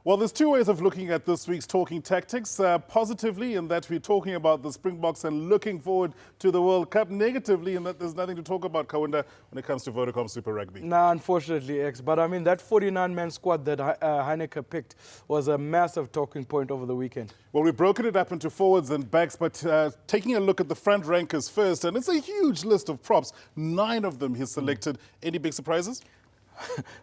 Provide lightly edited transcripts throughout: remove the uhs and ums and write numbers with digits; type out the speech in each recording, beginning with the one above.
Well, there's two ways of looking at this week's Talking Tactics. Positively, in that we're talking about the Springboks and looking forward to the World Cup. Negatively, in that there's nothing to talk about Kaunda when it comes to Vodacom Super Rugby. Nah, unfortunately, X. But I mean, that 49-man squad that Heyneke picked was a massive talking point over the weekend. Well, we've broken it up into forwards and backs, but taking a look at the front rankers first, and it's a huge list of props. 9 of them he's selected. Any big surprises?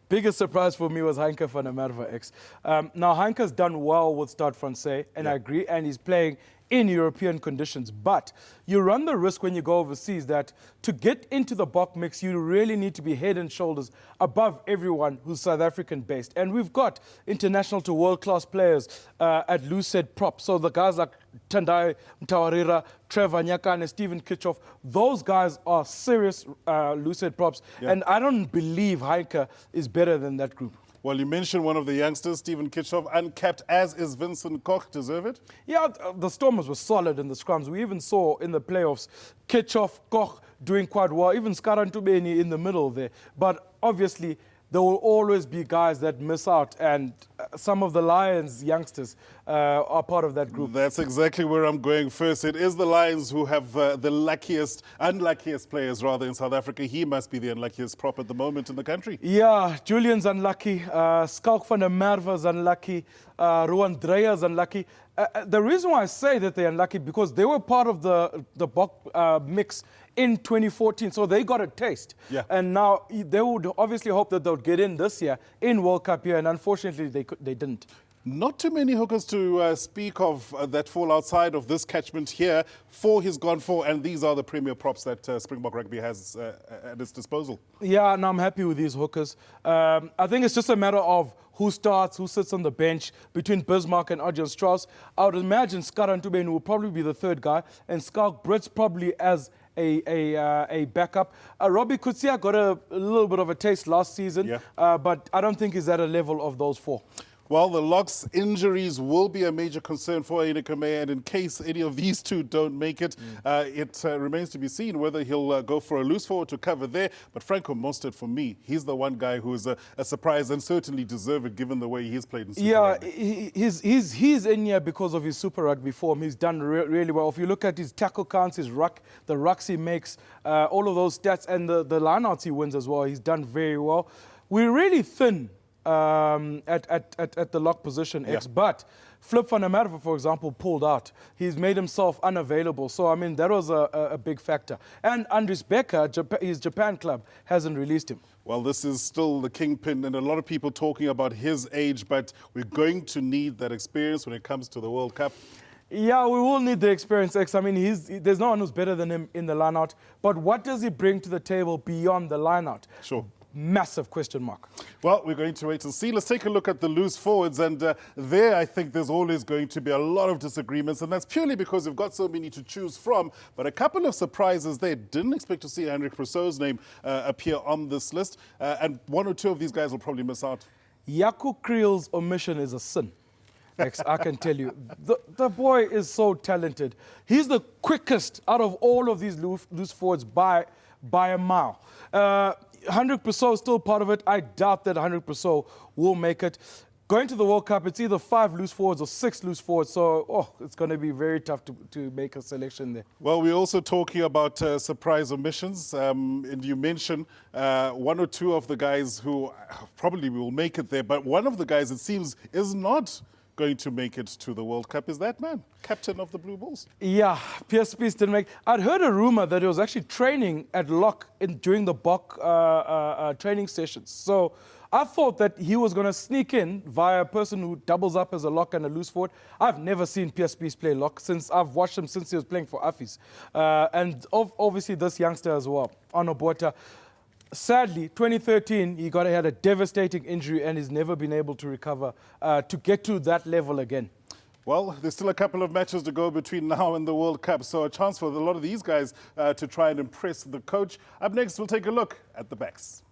Biggest surprise for me was Heyneke van der Merwe, X. Now, Heineke's done well with Stade Francais, and I agree, and he's playing in European conditions. But you run the risk when you go overseas that to get into the Bok mix, you really need to be head and shoulders above everyone who's South African based. And we've got international to world-class players at loose-head prop. So the guys like Tendai Mtawarira, Trevor Nyaka and Stephen Kitchoff, those guys are serious loose-head props. Yeah. And I don't believe Heyneke is better than that group. Well, you mentioned one of the youngsters, Stephen Kitchoff, uncapped, as is Vincent Koch. Deserve it? Yeah, the Stormers were solid in the scrums. We even saw in the playoffs Kitchoff, Koch doing quite well, even Skarantubeni in the middle there. But obviously, there will always be guys that miss out, and some of the Lions youngsters are part of that group. That's exactly where I'm going first. It is the Lions who have the unluckiest players rather in South Africa. He must be the unluckiest prop at the moment in the country. Yeah, Julian's unlucky, Schalk van der Merwe's unlucky, Rowan Dreier's unlucky. The reason why I say that they're unlucky because they were part of the Bok mix in 2014, so they got a taste. Yeah. And now they would obviously hope that they'll get in this year in World Cup year, and unfortunately they didn't. Not too many hookers to speak of that fall outside of this catchment here. 4 he's gone for, and these are the premier props that Springbok Rugby has at its disposal. Yeah, and I'm happy with these hookers. I think it's just a matter of who starts, who sits on the bench between Bismarck and Adrian Strauss. I would imagine Skarantubeni will probably be the third guy, and Schalk Brits probably as a backup. Robbie Kutsia got a little bit of a taste last season, but I don't think he's at a level of those 4. Well, the locks injuries will be a major concern for Heyneke, Meyer, and in case any of these two don't make it, it remains to be seen whether he'll go for a loose forward to cover there. But Franco Mostert, for me, he's the one guy who is a surprise and certainly deserve it given the way he's played in Super Rugby. He's in here because of his Super Rugby form. He's done really well. If you look at his tackle counts, the rucks he makes, all of those stats, and the lineouts he wins as well, he's done very well. We're really thin at the lock position, X. But Flip van der Merwe, for example, pulled out. He's made himself unavailable. So, I mean, that was a big factor. And Andries Becker, his Japan club, hasn't released him. Well, this is still the kingpin, and a lot of people talking about his age, but we're going to need that experience when it comes to the World Cup. Yeah, we will need the experience, X. I mean, there's no one who's better than him in the lineout. But what does he bring to the table beyond the lineout? Sure. Massive question mark. Well, we're going to wait and see. Let's take a look at the loose forwards. And there, I think there's always going to be a lot of disagreements. And that's purely because we've got so many to choose from. But a couple of surprises there. Didn't expect to see Henrik Rousseau's name appear on this list. And 1 or 2 of these guys will probably miss out. Jaco Kriel's omission is a sin. I can tell you. The boy is so talented. He's the quickest out of all of these loose forwards by a mile. Henrik Rousseau is still part of it. I doubt that Henrik Rousseau will make it. Going to the World Cup, it's either 5 loose forwards or 6 loose forwards. So, it's going to be very tough to make a selection there. Well, we're also talking about surprise omissions. And you mentioned 1 or 2 of the guys who probably will make it there. But one of the guys, it seems, is not going to make it to the World Cup is that man, captain of the Blue Bulls. Yeah, PSPs didn't make. I'd heard a rumor that he was actually training at lock during the Bok training sessions. So I thought that he was going to sneak in via a person who doubles up as a lock and a loose forward. I've never seen PSPs play lock since I've watched him since he was playing for Affis. And obviously this youngster as well, Arno Botha. Sadly, 2013, he had a devastating injury and he's never been able to recover to get to that level again. Well, there's still a couple of matches to go between now and the World Cup, so a chance for a lot of these guys to try and impress the coach. Up next, we'll take a look at the backs.